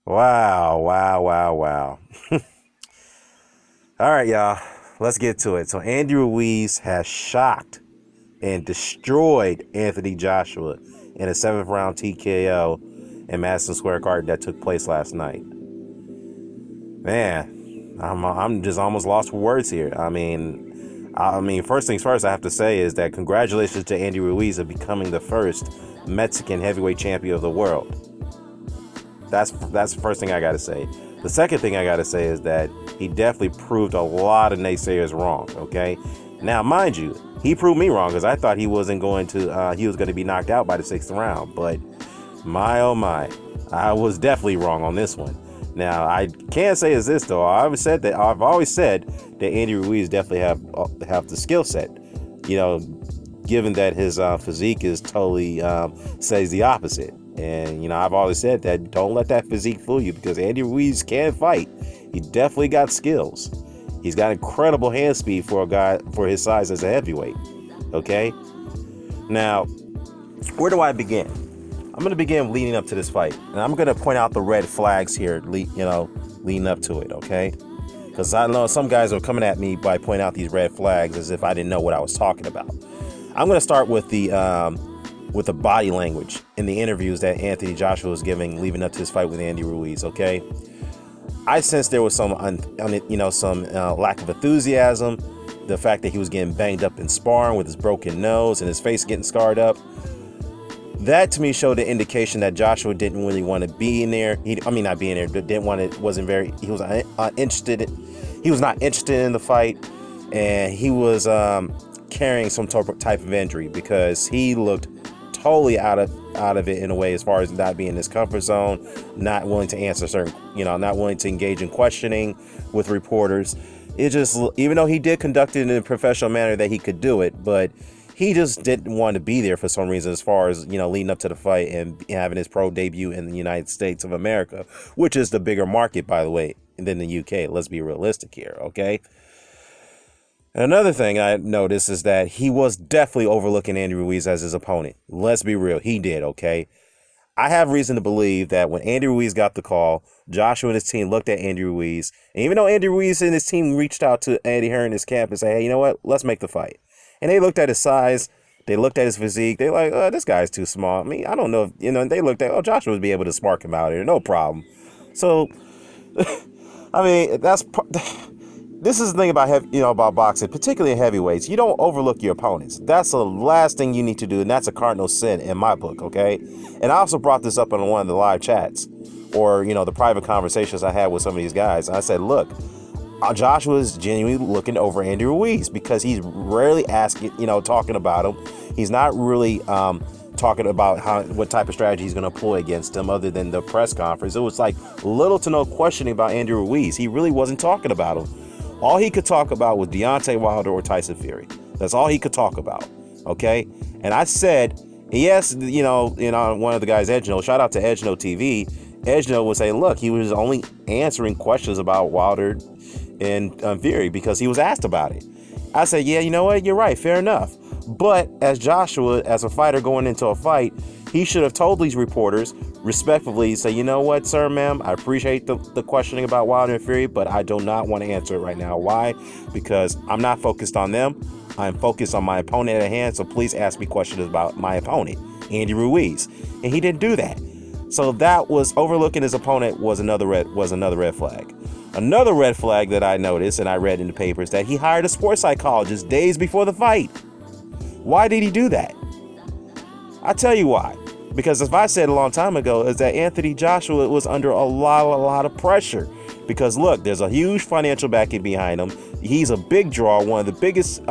Wow, wow, wow, wow. All right, y'all. Let's get to it. So Andy Ruiz has shocked and destroyed Anthony Joshua in a seventh round TKO in Madison Square Garden that took place last night. Man, I'm just almost lost for words here. I mean, first things first, I have to say is that congratulations to Andy Ruiz of becoming the first Mexican heavyweight champion of the world. That's the first thing I got to say. The second thing I got to say is that he definitely proved a lot of naysayers wrong. Okay, now mind you, he proved me wrong because I thought he wasn't going to. He was going to be knocked out by the sixth round, but my oh my, I was definitely wrong on this one. Now I can say is this though. I've always said that Andy Ruiz definitely have the skill set. You know, given that his physique is totally says the opposite. And, I've always said that don't let that physique fool you because Andy Ruiz can fight. He definitely got skills. He's got incredible hand speed for a guy for his size as a heavyweight. Okay? Now, where do I begin? I'm going to begin leading up to this fight. And I'm going to point out the red flags here, leading up to it. Okay? Because I know some guys are coming at me by pointing out these red flags as if I didn't know what I was talking about. I'm going to start with the body language in the interviews that Anthony Joshua was giving leading up to his fight with Andy Ruiz. Okay, I sensed there was some lack of enthusiasm. The fact that he was getting banged up in sparring with his broken nose and his face getting scarred up. That to me showed the indication that Joshua didn't really want to be in there. Not being there, but didn't want it. Wasn't very. He was interested. He was not interested in the fight, and he was carrying some type of injury because he looked totally out of it in a way as far as not being in his comfort zone, not willing to answer not willing to engage in questioning with reporters. It just, even though he did conduct it in a professional manner that he could do it, but he just didn't want to be there for some reason as far as, leading up to the fight and having his pro debut in the United States of America, which is the bigger market, by the way, than the UK. Let's be realistic here, okay? Another thing I noticed is that he was definitely overlooking Andy Ruiz as his opponent. Let's be real. He did, okay? I have reason to believe that when Andy Ruiz got the call, Joshua and his team looked at Andy Ruiz. And even though Andy Ruiz and his team reached out to Andy Hearn in his camp and said, hey, you know what? Let's make the fight. And they looked at his size. They looked at his physique. They're like, this guy's too small. I mean, I don't know if, they looked at, Joshua would be able to spark him out here. No problem. So, I mean, this is the thing about about boxing, particularly in heavyweights. You don't overlook your opponents. That's the last thing you need to do, and that's a cardinal sin in my book, okay? And I also brought this up on one of the live chats or, the private conversations I had with some of these guys. I said, look, Joshua is genuinely looking over Andy Ruiz because he's rarely talking about him. He's not really talking about what type of strategy he's going to employ against him other than the press conference. It was like little to no questioning about Andy Ruiz. He really wasn't talking about him. All he could talk about was Deontay Wilder or Tyson Fury. That's all he could talk about. Okay. And I said, yes, one of the guys, Edgeno, shout out to Edgeno TV. Edgeno would say, look, he was only answering questions about Wilder and Fury because he was asked about it. I said, yeah, you know what? You're right. Fair enough. But as Joshua, as a fighter going into a fight, he should have told these reporters respectfully, say, you know what, sir, ma'am, I appreciate the questioning about Wilder and Fury, but I do not want to answer it right now. Why? Because I'm not focused on them. I'm focused on my opponent at hand. So please ask me questions about my opponent, Andy Ruiz. And he didn't do that. So that was overlooking his opponent was another red flag. Another red flag that I noticed and I read in the papers that he hired a sports psychologist days before the fight. Why did he do that? I'll tell you why. Because as I said a long time ago, is that Anthony Joshua was under a lot of pressure. Because look, there's a huge financial backing behind him. He's a big draw, one of the biggest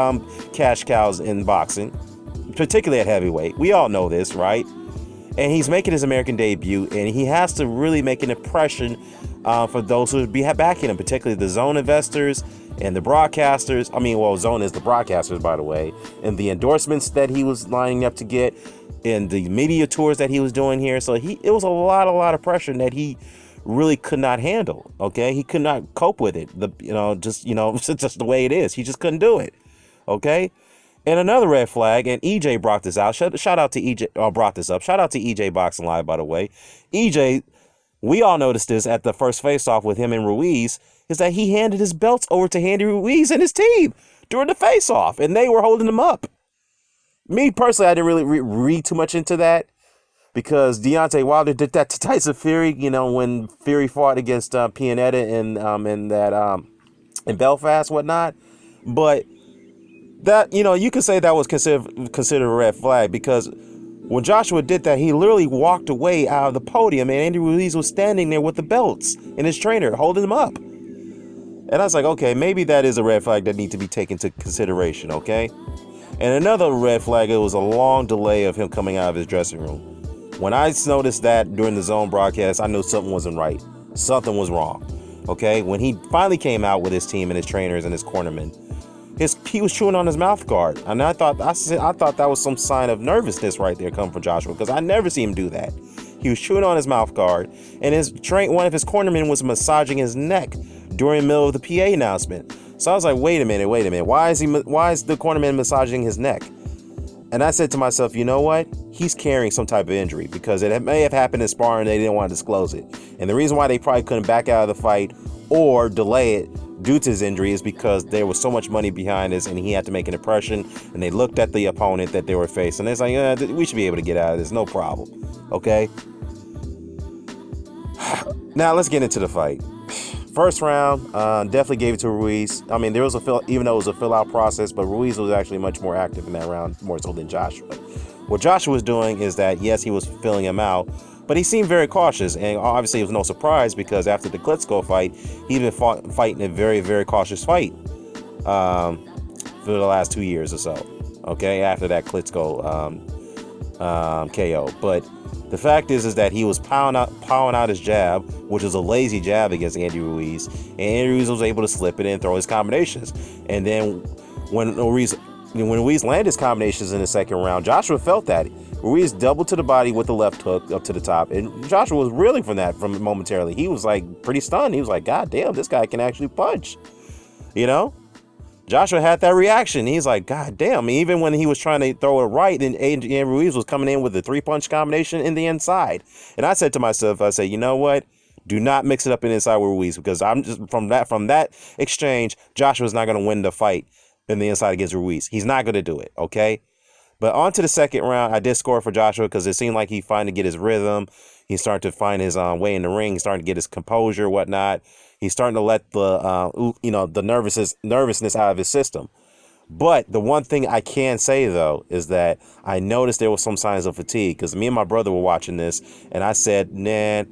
cash cows in boxing, particularly at heavyweight. We all know this, right? And he's making his American debut, and he has to really make an impression for those who be backing him, particularly the zone investors and the broadcasters. Zone is the broadcasters, by the way, and the endorsements that he was lining up to get, and the media tours that he was doing here. So it was a lot of pressure that he really could not handle. Okay, he could not cope with it. Just the way it is. He just couldn't do it. Okay. And another red flag, and EJ brought this out. Shout out to EJ. Brought this up. Shout out to EJ Boxing Live, by the way. EJ we all noticed this at the first face-off with him and Ruiz, is that he handed his belts over to Andy Ruiz and his team during the face-off, and they were holding him up. Me, personally, I didn't really read too much into that because Deontay Wilder did that to Tyson Fury, you know, when Fury fought against Pianetta in Belfast, whatnot. But that, you know, you could say that was considered a red flag because when Joshua did that, he literally walked away out of the podium and Andy Ruiz was standing there with the belts and his trainer holding him up. And I was like, okay, maybe that is a red flag that needs to be taken into consideration, okay? And another red flag, it was a long delay of him coming out of his dressing room. When I noticed that during the Zone broadcast, I knew something wasn't right. Something was wrong, okay? When he finally came out with his team and his trainers and his cornermen, he was chewing on his mouth guard, and I thought that was some sign of nervousness right there coming from Joshua because I never see him do that. He was chewing on his mouth guard, and one of his cornermen was massaging his neck during the middle of the PA announcement. So I was like, wait a minute, why is the cornerman massaging his neck? And I said to myself, you know what? He's carrying some type of injury because it may have happened in sparring and they didn't want to disclose it. And the reason why they probably couldn't back out of the fight or delay it due to his injury is because there was so much money behind this and he had to make an impression, and they looked at the opponent that they were facing. It's like, we should be able to get out of this, no problem. Okay? Now let's get into the fight. First round, definitely gave it to Ruiz. I mean, there was even though it was a fill-out process, but Ruiz was actually much more active in that round, more so than Joshua. What Joshua was doing is that, yes, he was filling him out, but he seemed very cautious, and obviously it was no surprise because after the Klitschko fight, he'd been fighting a very, very cautious fight for the last 2 years or so, okay, after that Klitschko KO. But the fact is that he was pounding out his jab, which was a lazy jab against Andy Ruiz, and Andy Ruiz was able to slip it and throw his combinations. And then when Ruiz landed his combinations in the second round, Joshua felt that. Ruiz doubled to the body with the left hook up to the top, and Joshua was reeling from momentarily. He was like pretty stunned. He was like, God damn, this guy can actually punch. You know? Joshua had that reaction. He's like, God damn. Even when he was trying to throw it right, and Ruiz was coming in with a 3-punch combination in the inside. And I said to myself, I said, you know what? Do not mix it up in the inside with Ruiz, because I'm just from that exchange, Joshua's not going to win the fight in the inside against Ruiz. He's not going to do it, okay? But on to the second round, I did score for Joshua because it seemed like he finally get his rhythm. He's starting to find his way in the ring. He's starting to get his composure, whatnot. He's starting to let the nervousness out of his system. But the one thing I can say, though, is that I noticed there was some signs of fatigue because me and my brother were watching this, and I said, man,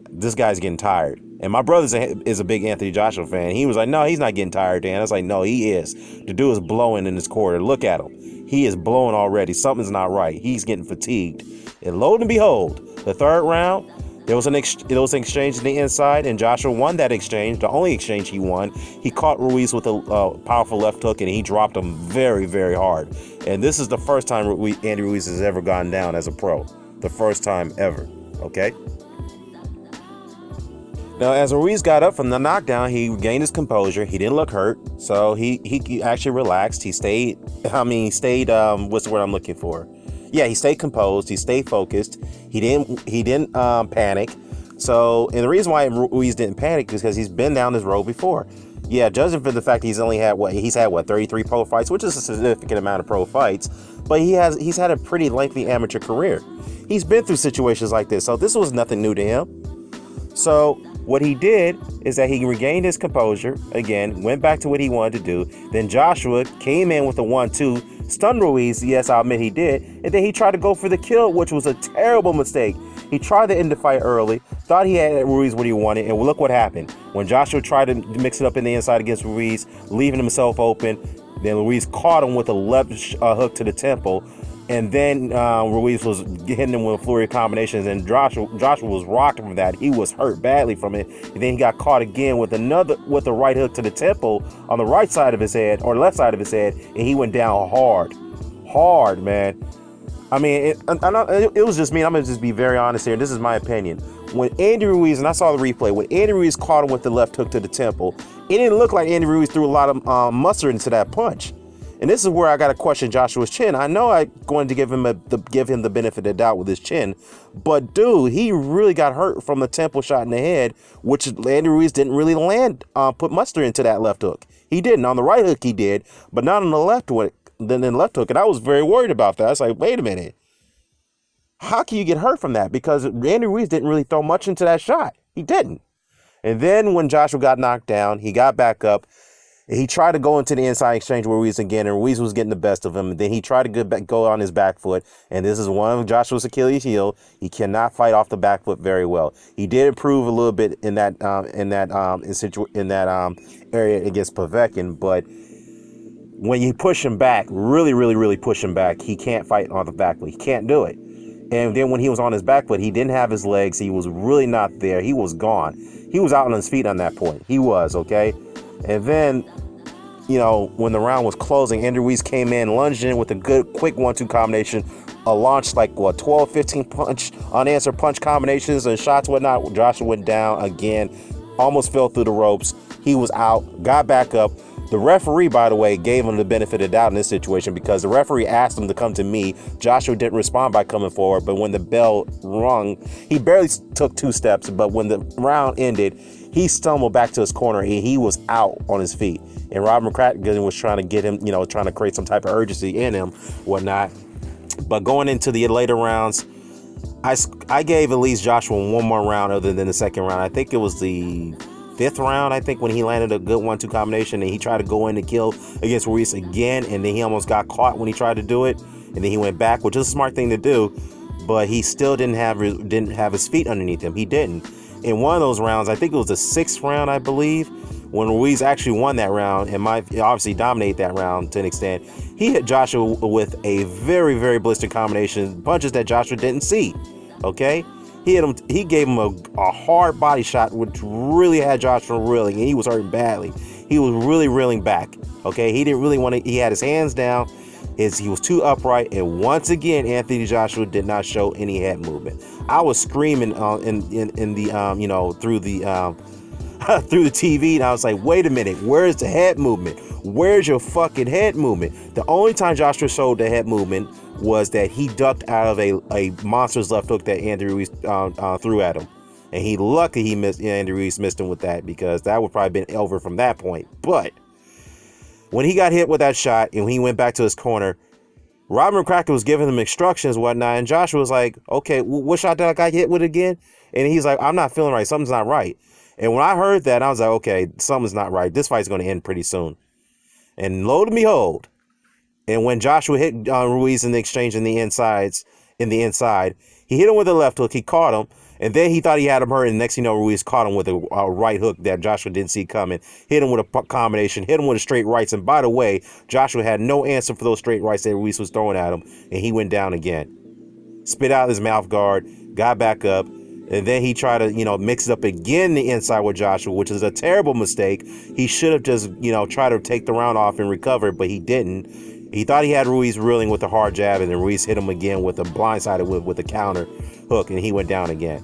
this guy's getting tired. And my brother is a big Anthony Joshua fan. He was like, no, he's not getting tired, Dan. I was like, no, he is. The dude is blowing in his quarter. Look at him. He is blowing already. Something's not right. He's getting fatigued. And lo and behold, the third round, there was an exchange in the inside, and Joshua won that exchange, the only exchange he won. He caught Ruiz with a powerful left hook, and he dropped him very, very hard. And this is the first time Andy Ruiz has ever gone down as a pro. The first time ever. Okay? Now, as Ruiz got up from the knockdown, he regained his composure. He didn't look hurt, so he actually relaxed. He stayed, what's the word I'm looking for? Yeah, he stayed composed. He stayed focused. He didn't panic. So, and the reason why Ruiz didn't panic is because he's been down this road before. Yeah, judging for the fact he's had 33 pro fights, which is a significant amount of pro fights, but he's had a pretty lengthy amateur career. He's been through situations like this, so this was nothing new to him. So what he did is that he regained his composure, again, went back to what he wanted to do. Then Joshua came in with a 1-2, stunned Ruiz, yes, I'll admit he did, and then he tried to go for the kill, which was a terrible mistake. He tried to end the fight early, thought he had Ruiz what he wanted, and look what happened. When Joshua tried to mix it up in the inside against Ruiz, leaving himself open, then Ruiz caught him with a left hook to the temple, and then Ruiz was hitting him with a flurry of combinations, and Joshua was rocked from that. He was hurt badly from it, and then he got caught again with a right hook to the temple on the right side of his head, or left side of his head, and he went down hard, man. I mean, it was just me. I'm gonna just be very honest here. This is my opinion. When Andy Ruiz, and I saw the replay, when Andy Ruiz caught him with the left hook to the temple, it didn't look like Andy Ruiz threw a lot of mustard into that punch. And this is where I got to question Joshua's chin. I know I'm going to give him the benefit of the doubt with his chin, but dude, he really got hurt from the temple shot in the head, which Andy Ruiz didn't really put mustard into that left hook. He didn't. On the right hook he did, but not on the left hook. Then in left hook, and I was very worried about that. I was like, wait a minute, how can you get hurt from that? Because Andy Ruiz didn't really throw much into that shot. He didn't. And then when Joshua got knocked down, he got back up. He tried to go into the inside exchange with Ruiz again, and Ruiz was getting the best of him. And then he tried to go on his back foot, and this is one of Joshua's Achilles' heel. He cannot fight off the back foot very well. He did improve a little bit in that area against Povetkin, but when you push him back, really push him back, he can't fight on the back foot. He can't do it. And then when he was on his back foot, he didn't have his legs. He was really not there. He was gone. He was out on his feet on that point. He was, okay? And then, when the round was closing, Andy Ruiz came in, lunged in with a good, quick 1-2 combination, launched 12, 15 unanswered punch combinations and shots, whatnot. Joshua went down again, almost fell through the ropes. He was out, got back up. The referee, by the way, gave him the benefit of the doubt in this situation because the referee asked him to come to me. Joshua didn't respond by coming forward, but when the bell rung, he barely took 2 steps, but when the round ended, he stumbled back to his corner and he was out on his feet. And Rob McCracken was trying to get him, trying to create some type of urgency in him, whatnot. But going into the later rounds, I gave at least Joshua one more round other than the second round. I think it was the 5th round, I think, when he landed a good 1-2 combination and he tried to go in to kill against Ruiz again, and then he almost got caught when he tried to do it, and then he went back, which is a smart thing to do, but he still didn't have his feet underneath him. He didn't. In one of those rounds, I think it was the 6th round, I believe, when Ruiz actually won that round and might obviously dominate that round to an extent, he hit Joshua with a very blister combination, punches that Joshua didn't see, okay? He hit him. He gave him a hard body shot, which really had Joshua reeling, and he was hurting badly. He was really reeling back. Okay, he didn't really want to. He had his hands down. He was too upright, and once again, Anthony Joshua did not show any head movement. I was screaming in the through the through the TV, and I was like, wait a minute, where's the head movement? Where's your fucking head movement? The only time Joshua showed the head movement was that he ducked out of a monster's left hook that Andy Ruiz threw at him. And Andy Ruiz missed him with that, because that would probably been over from that point. But when he got hit with that shot and he went back to his corner, Robert McCracken was giving him instructions and whatnot, and Joshua was like, okay, what shot did I got hit with again? And he's like, I'm not feeling right. Something's not right. And when I heard that, I was like, okay, something's not right. This fight's going to end pretty soon. And lo and behold, and when Joshua hit Ruiz in the exchange in the inside, he hit him with a left hook. He caught him, and then he thought he had him hurt. And next thing you know, Ruiz caught him with a right hook that Joshua didn't see coming. Hit him with a combination. Hit him with a straight rights. And by the way, Joshua had no answer for those straight rights that Ruiz was throwing at him, and he went down again. Spit out his mouth guard, got back up. And then he tried to, mix it up again the inside with Joshua, which is a terrible mistake. He should have just, tried to take the round off and recover, but he didn't. He thought he had Ruiz reeling with a hard jab, and then Ruiz hit him again with a blindsided with a counter hook, and he went down again.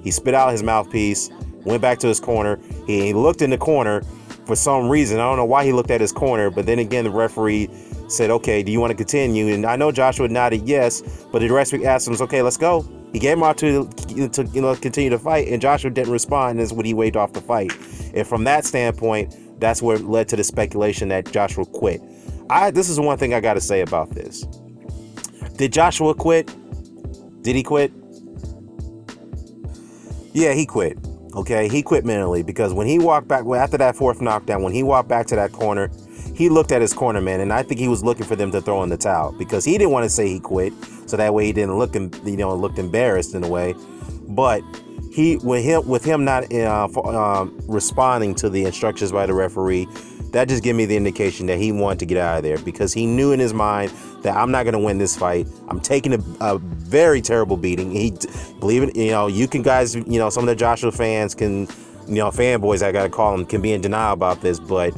He spit out his mouthpiece, went back to his corner. He looked in the corner for some reason. I don't know why he looked at his corner, but then again, the referee said, okay, do you want to continue? And I know Joshua nodded yes, but the referee asked him, okay, let's go. He gave him out to continue to fight, and Joshua didn't respond, and that's when he waved off the fight. And from that standpoint, that's where it led to the speculation that Joshua quit. This is one thing I got to say about this. Did Joshua quit? Did he quit? Yeah, he quit. Okay, he quit mentally, because when he walked back after that 4th knockdown, when he walked back to that corner, he looked at his corner man, and I think he was looking for them to throw in the towel, because he didn't want to say he quit, so that way he didn't looked embarrassed in a way. But with him not responding to the instructions by the referee, that just gave me the indication that he wanted to get out of there, because he knew in his mind that I'm not going to win this fight. I'm taking a very terrible beating. Believe it, you can guys, some of the Joshua fans can, fanboys, I got to call them, can be in denial about this, but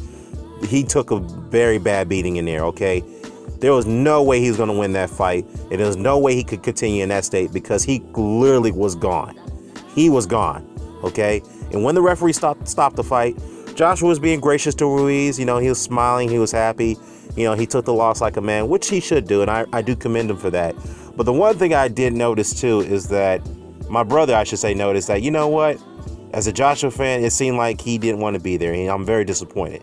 he took a very bad beating in there, okay? There was no way he was going to win that fight, and there was no way he could continue in that state, because he literally was gone. He was gone, okay? And when the referee stopped the fight, Joshua was being gracious to Ruiz. He was smiling. He was happy. he took the loss like a man, which he should do, and I do commend him for that. But the one thing I did notice too is that my brother, I should say, noticed that, you know what, as a Joshua fan, it seemed like he didn't want to be there, and I'm very disappointed.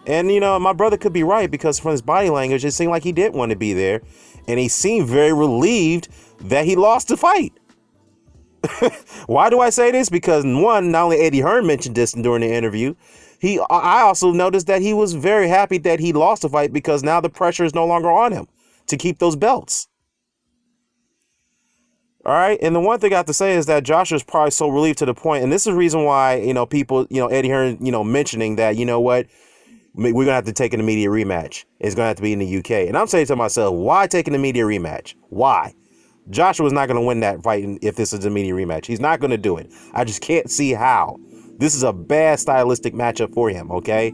And my brother could be right, because from his body language, it seemed like he didn't want to be there, and he seemed very relieved that he lost the fight. Why do I say this? Because one, not only Eddie Hearn mentioned this during the interview, I also noticed that he was very happy that he lost the fight, because now the pressure is no longer on him to keep those belts. All right. And the one thing I have to say is that Joshua's probably so relieved to the point, and this is the reason why, people, Eddie Hearn, mentioning that, you know what, we're going to have to take an immediate rematch. It's going to have to be in the UK. And I'm saying to myself, why take an immediate rematch? Why? Joshua's not going to win that fight if this is an immediate rematch. He's not going to do it. I just can't see how. This is a bad stylistic matchup for him, okay?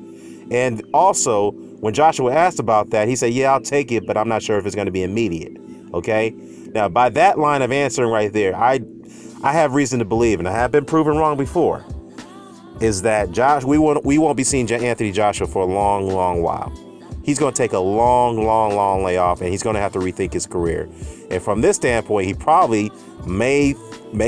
And also, when Joshua asked about that, he said, yeah, I'll take it, but I'm not sure if it's going to be immediate, okay? Now, by that line of answering right there, I have reason to believe, and I have been proven wrong before, is that we won't be seeing Anthony Joshua for a long, long while. He's going to take a long, long, long layoff, and he's going to have to rethink his career. And from this standpoint, he probably may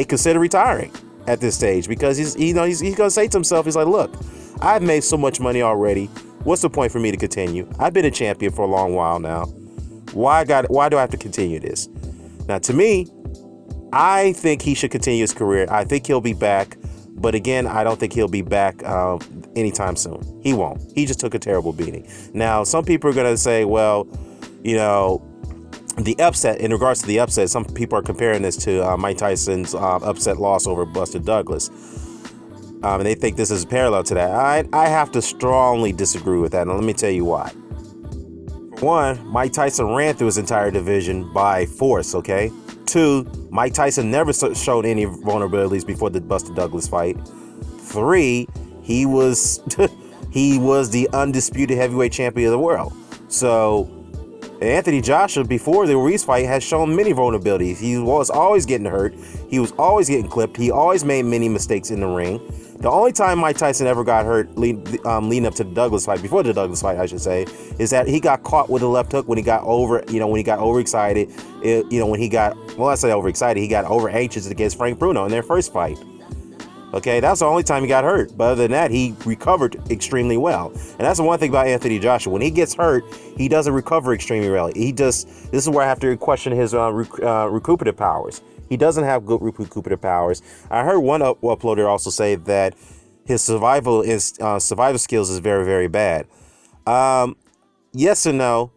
consider retiring at this stage, because he's going to say to himself, he's like, look, I've made so much money already. What's the point for me to continue? I've been a champion for a long while now. Why do I have to continue this? Now, to me, I think he should continue his career. I think he'll be back. But again, I don't think he'll be back anytime soon. He won't. He just took a terrible beating. Now, some people are going to say, well, the upset, in regards to the upset, some people are comparing this to Mike Tyson's upset loss over Buster Douglas. And they think this is parallel to that. I have to strongly disagree with that. And let me tell you why. For one, Mike Tyson ran through his entire division by force, okay? Two, Mike Tyson never showed any vulnerabilities before the Buster Douglas fight. Three, he was the undisputed heavyweight champion of the world. So Anthony Joshua, before the Ruiz fight, has shown many vulnerabilities. He was always getting hurt. He was always getting clipped. He always made many mistakes in the ring. The only time Mike Tyson ever got hurt leading up to the Douglas fight, before the Douglas fight, I should say, is that he got caught with a left hook when he got overexcited. I say overexcited, he got over anxious against Frank Bruno in their first fight. Okay, that's the only time he got hurt. But other than that, he recovered extremely well. And that's the one thing about Anthony Joshua. When he gets hurt, he doesn't recover extremely well. This is where I have to question his recuperative powers. He doesn't have good recuperative powers. I heard one uploader also say that his survival skills is very, very bad. Yes and no.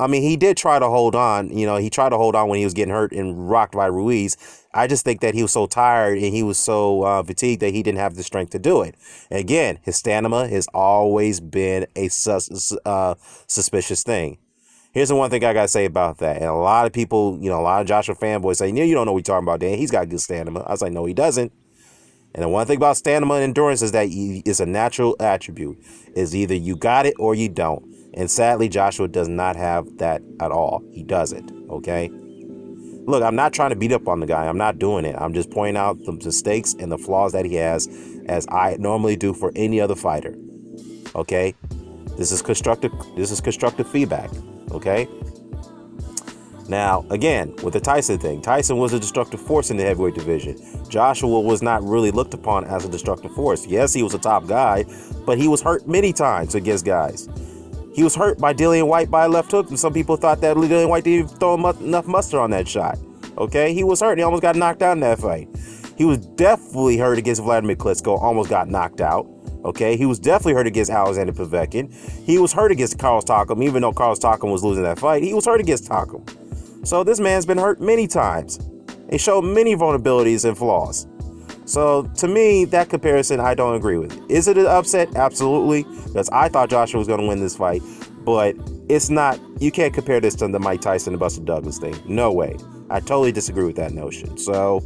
He did try to hold on. He tried to hold on when he was getting hurt and rocked by Ruiz. I just think that he was so tired and he was so fatigued that he didn't have the strength to do it. And again, his stamina has always been a suspicious thing. Here's the one thing I got to say about that. And a lot of people, a lot of Joshua fanboys say, you don't know what you're talking about, Dan. He's got good stamina. I was like, no, he doesn't. And the one thing about stamina and endurance is that it's a natural attribute. It's either you got it or you don't. And sadly, Joshua does not have that at all. He doesn't. Okay. Look, I'm not trying to beat up on the guy. I'm not doing it. I'm just pointing out the mistakes and the flaws that he has, as I normally do for any other fighter. Okay. This is constructive feedback. Okay. Now, again, with the Tyson thing, Tyson was a destructive force in the heavyweight division. Joshua was not really looked upon as a destructive force. Yes, he was a top guy, but he was hurt many times against guys. He was hurt by Dillian White by a left hook, and some people thought that Dillian White didn't even throw enough mustard on that shot. Okay, he was hurt. He almost got knocked out in that fight. He was definitely hurt against Vladimir Klitschko, almost got knocked out. Okay, he was definitely hurt against Alexander Povetkin. He was hurt against Carlos Takam, even though Carlos Takam was losing that fight. He was hurt against Takam. So this man's been hurt many times. He showed many vulnerabilities and flaws. So to me, that comparison, I don't agree with. Is it an upset? Absolutely. Because I thought Joshua was going to win this fight. But it's not. You can't compare this to the Mike Tyson and Buster Douglas thing. No way. I totally disagree with that notion. So,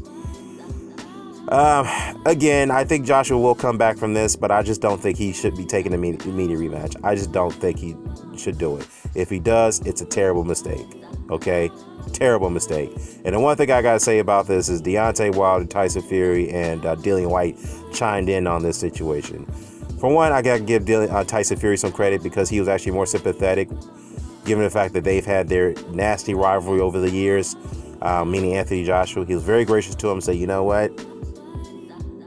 again, I think Joshua will come back from this, but I just don't think he should be taking an immediate rematch. I just don't think he should do it. If he does, it's a terrible mistake. Okay? Terrible mistake. And the one thing I got to say about this is Deontay Wilder, Tyson Fury, and Dillian White chimed in on this situation. For one, I got to give Tyson Fury some credit because he was actually more sympathetic, given the fact that they've had their nasty rivalry over the years, meaning Anthony Joshua. He was very gracious to him and said, you know what?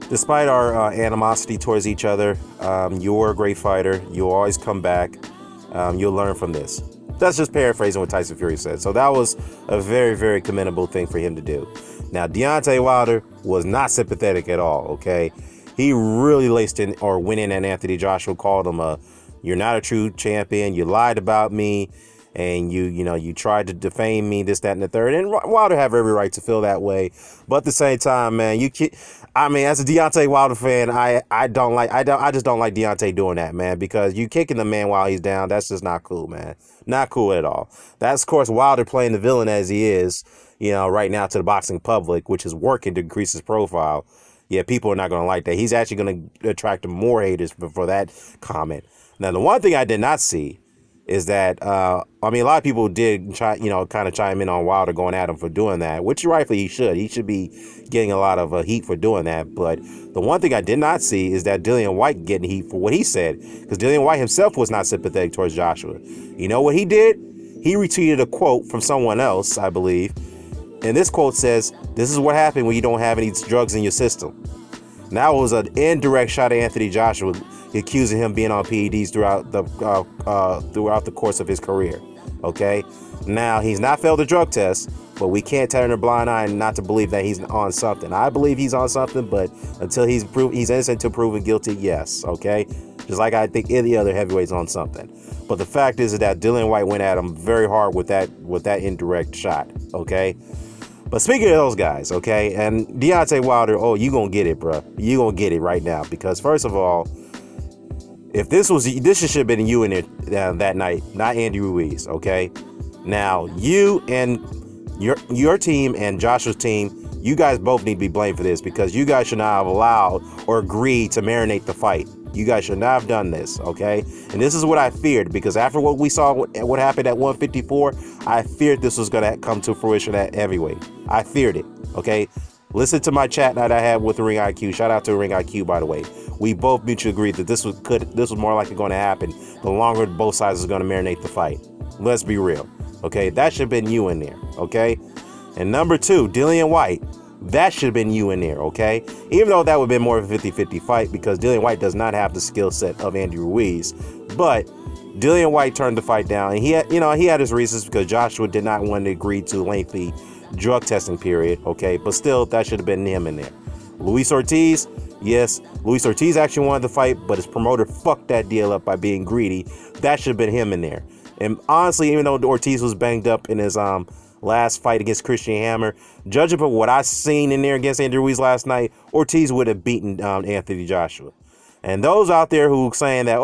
Despite our animosity towards each other, you're a great fighter. You'll always come back. You'll learn from this. That's just paraphrasing what Tyson Fury said. So that was a very, very commendable thing for him to do. Now, Deontay Wilder was not sympathetic at all, okay? He really laced in or went in at Anthony Joshua, called him you're not a true champion. You lied about me, and you tried to defame me, this, that, and the third. And Wilder have every right to feel that way. But at the same time, man, as a Deontay Wilder fan, I just don't like Deontay doing that, man, because you kicking the man while he's down. That's just not cool, man. Not cool at all. That's, of course, Wilder playing the villain as he is, right now to the boxing public, which is working to increase his profile. Yeah, people are not going to like that. He's actually going to attract more haters for that comment. Now, the one thing I did not see is that, a lot of people did try, kind of chime in on Wilder going at him for doing that, which rightfully he should. He should be getting a lot of heat for doing that. But the one thing I did not see is that Dillian Whyte getting heat for what he said, because Dillian Whyte himself was not sympathetic towards Joshua. You know what he did? He retweeted a quote from someone else, I believe. And this quote says, "This is what happened when you don't have any drugs in your system." Now it was an indirect shot at Anthony Joshua, accusing him being on PEDs throughout the course of his career. Okay, now he's not failed a drug test, but we can't turn a blind eye and not to believe that he's on something. I believe he's on something, but until he's innocent until proven guilty, yes. Okay, just like I think any other heavyweight's on something. But the fact is that Dillian Whyte went at him very hard with that indirect shot. Okay. But speaking of those guys, okay, and Deontay Wilder, you gonna get it, bro. You gonna get it right now, because first of all, if this should have been you in there that night, not Andy Ruiz, okay? Now you and your team and Joshua's team, you guys both need to be blamed for this, because you guys should not have allowed or agreed to marinate the fight. You guys should not have done this, okay? And this is what I feared, because after what we saw, what happened at 154, I feared this was going to come to fruition at heavyweight. I feared it, okay? Listen to my chat that I had with Ring IQ. Shout out to Ring IQ, by the way. We both mutually agreed that this was more likely going to happen the longer both sides is going to marinate the fight. Let's be real, okay? That should have been you in there, okay? And number two, Dillian Whyte. That should have been you in there, okay? Even though that would have been more of a 50-50 fight, because Dillian Whyte does not have the skill set of Andy Ruiz. But Dillian Whyte turned the fight down, and he had his reasons, because Joshua did not want to agree to a lengthy drug testing period, okay? But still, that should have been him in there. Luis Ortiz, yes, Luis Ortiz actually wanted the fight, but his promoter fucked that deal up by being greedy. That should have been him in there. And honestly, even though Ortiz was banged up in his last fight against Christian Hammer, judging from what I seen in there against Andy Ruiz last night, Ortiz would have beaten Anthony Joshua. And those out there who saying that,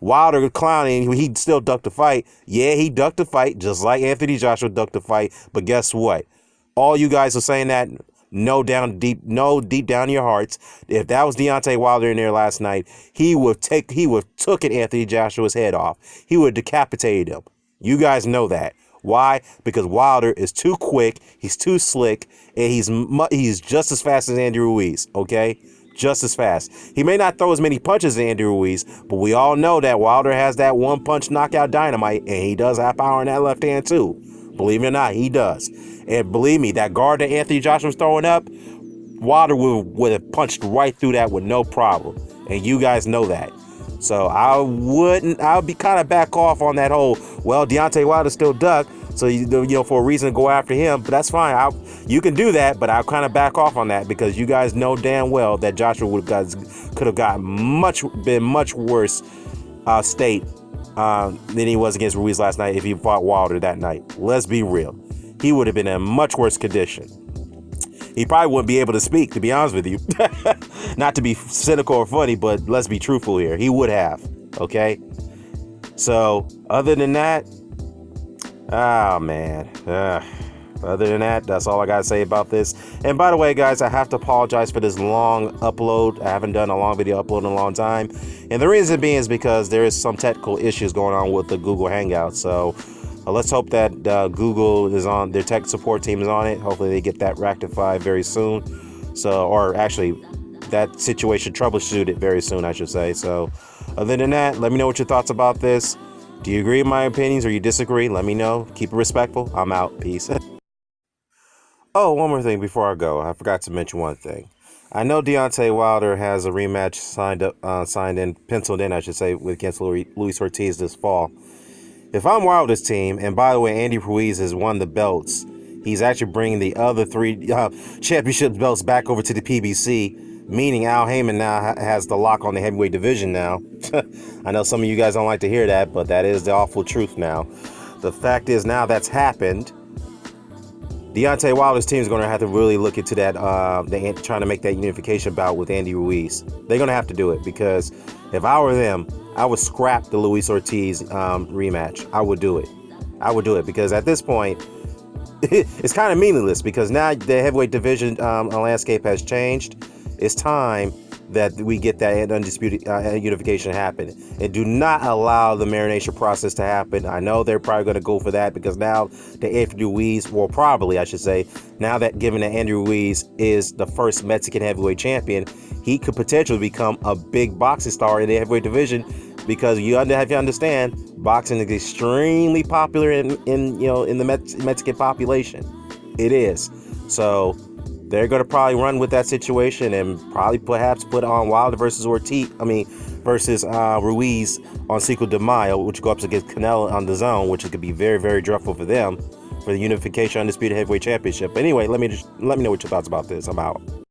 Wilder clowning, he still ducked the fight. Yeah, he ducked the fight, just like Anthony Joshua ducked the fight. But guess what? All you guys are saying that, know deep down in your hearts, if that was Deontay Wilder in there last night, he would took Anthony Joshua's head off. He would have decapitated him. You guys know that. Why? Because Wilder is too quick, he's too slick, and he's just as fast as Andy Ruiz, okay? Just as fast. He may not throw as many punches as Andy Ruiz, but we all know that Wilder has that one-punch knockout dynamite, and he does have power in that left hand too. Believe it or not, he does. And believe me, that guard that Anthony Joshua was throwing up, Wilder would have punched right through that with no problem. And you guys know that. So I would be kind of back off on that whole, Deontay Wilder still ducked, so for a reason to go after him, but that's fine. You can do that, but I'll kind of back off on that, because you guys know damn well that Joshua could have got been much worse state than he was against Ruiz last night if he fought Wilder that night. Let's be real. He would have been in much worse condition. He probably wouldn't be able to speak, to be honest with you. Not to be cynical or funny, but let's be truthful here. He would have, okay? So, other than that, man. Other than that, that's all I got to say about this. And by the way, guys, I have to apologize for this long upload. I haven't done a long video upload in a long time. And the reason being is because there is some technical issues going on with the Google Hangout. So, let's hope that Google is on, their tech support team is on it. Hopefully they get that rectified very soon. So, or actually that situation troubleshooted very soon, I should say. So, other than that, let me know what your thoughts about this. Do you agree with my opinions or you disagree? Let me know. Keep it respectful. I'm out. Peace. Oh, one more thing before I go. I forgot to mention one thing. I know Deontay Wilder has a rematch penciled in, I should say, against Luis Ortiz this fall. If I'm Wilder's team, and by the way, Andy Ruiz has won the belts, he's actually bringing the other three championship belts back over to the PBC, meaning Al Heyman now has the lock on the heavyweight division now. I know some of you guys don't like to hear that, but that is the awful truth now. The fact is now that's happened. Deontay Wilder's team is going to have to really look into that, trying to make that unification bout with Andy Ruiz. They're going to have to do it because if I were them, I would scrap the Luis Ortiz rematch. I would do it. I would do it because at this point, it's kind of meaningless because now the heavyweight division landscape has changed. It's time that we get that undisputed unification happen, and do not allow the marination process to happen. I know they're probably going to go for that because now the Andy Ruiz, well, probably I should say, now that given that Andy Ruiz is the first Mexican heavyweight champion, he could potentially become a big boxing star in the heavyweight division because you have to understand boxing is extremely popular in the Mexican population. It is. So they're going to probably run with that situation and probably perhaps put on Wilder versus Ruiz on Cinco de Mayo, which go up against Canelo on the zone, which could be very, very dreadful for them for the unification undisputed heavyweight championship. But anyway, let me know what your thoughts about this. I'm out.